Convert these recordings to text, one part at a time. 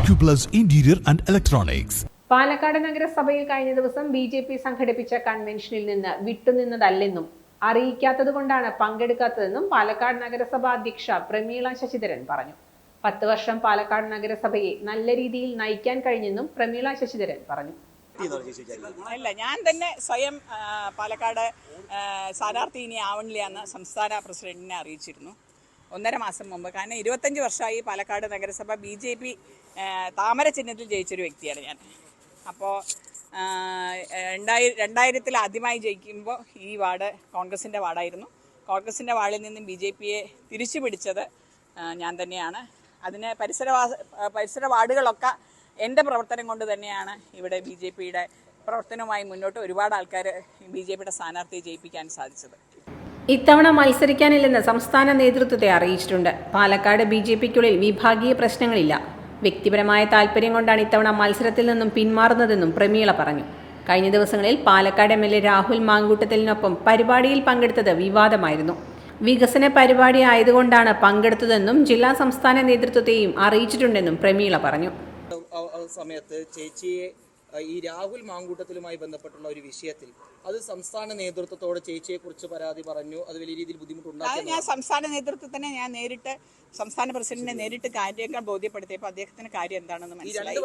Acuplus Interior and Electronics. Palakkad നഗരസഭയിൽ കഴിഞ്ഞ ദിവസം ബിജെപി സംഘടിപ്പിച്ച കൺവെൻഷനിൽ നിന്ന് വിട്ടുനിന്നതല്ലെന്നും അറിയിക്കാത്തതുകൊണ്ടാണ് പങ്കെടുക്കാത്തതെന്നും പാലക്കാട് നഗരസഭാ അധ്യക്ഷ പ്രമീള ശശിധരൻ പറഞ്ഞു. 10 വർഷം പാലക്കാട് നഗരസഭയെ നല്ല രീതിയിൽ നയിക്കാൻ കഴിഞ്ഞെന്നും പ്രമീള ശശിധരൻ പറഞ്ഞു. അല്ല, ഞാൻ തന്നെ സ്വയം പാലക്കാട് സ്ഥാനാർത്ഥി ഇനി ആവണില്ല എന്ന് സംസ്ഥാന പ്രസിഡന്റിനെ അറിയിച്ചിരുന്നു 1.5 മാസം മുമ്പ്. കാരണം 25 വർഷമായി പാലക്കാട് നഗരസഭ BJP താമര ചിഹ്നത്തിൽ ജയിച്ചൊരു വ്യക്തിയാണ് ഞാൻ. അപ്പോൾ 2000-ൽ ആദ്യമായി ജയിക്കുമ്പോൾ ഈ വാർഡ് കോൺഗ്രസിൻ്റെ വാർഡായിരുന്നു. കോൺഗ്രസിൻ്റെ വാർഡിൽ നിന്നും BJPയെ തിരിച്ചു പിടിച്ചത് ഞാൻ തന്നെയാണ്. അതിന് പരിസര വാർഡുകളൊക്കെ എൻ്റെ പ്രവർത്തനം കൊണ്ട് തന്നെയാണ് ഇവിടെ BJPയുടെ പ്രവർത്തനവുമായി മുന്നോട്ട് ഒരുപാട് ആൾക്കാർ BJPയുടെ സ്ഥാനാർത്ഥിയെ ജയിപ്പിക്കാൻ സാധിച്ചത്. ഇത്തവണ മത്സരിക്കാനില്ലെന്ന് സംസ്ഥാന നേതൃത്വത്തെ അറിയിച്ചിട്ടുണ്ട്. പാലക്കാട് BJPക്കുള്ളിൽ വിഭാഗീയ പ്രശ്നങ്ങളില്ല. വ്യക്തിപരമായ താല്പര്യം കൊണ്ടാണ് ഇത്തവണ മത്സരത്തിൽ നിന്നും പിന്മാറുന്നതെന്നും പ്രമീള പറഞ്ഞു. കഴിഞ്ഞ ദിവസങ്ങളിൽ പാലക്കാട് MLA രാഹുൽ മാങ്കൂട്ടത്തിലിനൊപ്പം പരിപാടിയിൽ പങ്കെടുത്തത് വിവാദമായിരുന്നു. വികസന പരിപാടി ആയതുകൊണ്ടാണ് പങ്കെടുത്തതെന്നും ജില്ലാ സംസ്ഥാന നേതൃത്വത്തെയും അറിയിച്ചിട്ടുണ്ടെന്നും പ്രമീള പറഞ്ഞു. സമയത്ത് ചേച്ചിയെ ഈ രാഹുൽ മാങ്കൂട്ടത്തിലുമായി ബന്ധപ്പെട്ടുള്ള ഒരു വിഷയത്തിൽ അത് സംസ്ഥാന നേതൃത്വത്തോട് ചേച്ചിയെക്കുറിച്ച് പരാതി പറഞ്ഞു. അത് വലിയ രീതിയിൽ ബുദ്ധിമുട്ടുണ്ടാക്കി. ഞാൻ സംസ്ഥാന നേതൃത്വത്തിനെ നേരിട്ട് സംസ്ഥാന പ്രസിഡന്റിനെ നേരിട്ട് കാര്യങ്ങൾ ബോധ്യപ്പെടുത്തിയപ്പോൾ അദ്ദേഹത്തിന് കാര്യം എന്താണെന്ന് മനസ്സിലായി.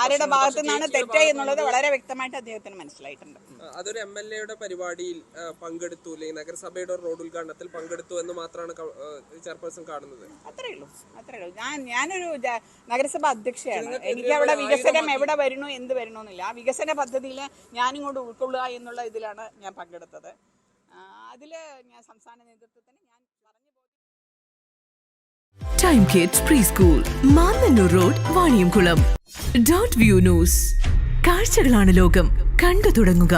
ആരുടെ ഭാഗത്തു നിന്നാണ് തെറ്റ് എന്നുള്ളത് വളരെ വ്യക്തമായിട്ട് അദ്ദേഹത്തിന് മനസ്സിലായിട്ടുണ്ട്. അതൊരു MLAയുടെ പരിപാടിയിൽ പങ്കെടുത്തു, അല്ലെങ്കിൽ നഗരസഭയുടെ റോഡ് ഉദ്ഘാടനത്തിൽ പങ്കെടുത്തു എന്ന് മാത്രമാണ് ചെയർപേഴ്സൺ കാണുന്നത്. അത്രേ ഉള്ളൂ. ഞാനൊരു നഗരസഭ അധ്യക്ഷയാണ്. എനിക്ക് അവിടെ വികസനം എവിടെ വരണോ എന്ത് വരണമെന്നില്ല. ആ വികസന പദ്ധതിയിൽ ഞാനിങ്ങോട്ട് ഉൾക്കൊള്ളുക എന്നുള്ള ഇതിലാണ് ഞാൻ പങ്കെടുത്തത്. അതിൽ ഞാൻ സംസ്ഥാന നേതൃത്വത്തിന് Time Kids Preschool, Mannannur Road, Vaniyamkulam. .view News. കാഴ്ചകളാണ് ലോകം, കണ്ടു തുടങ്ങുക.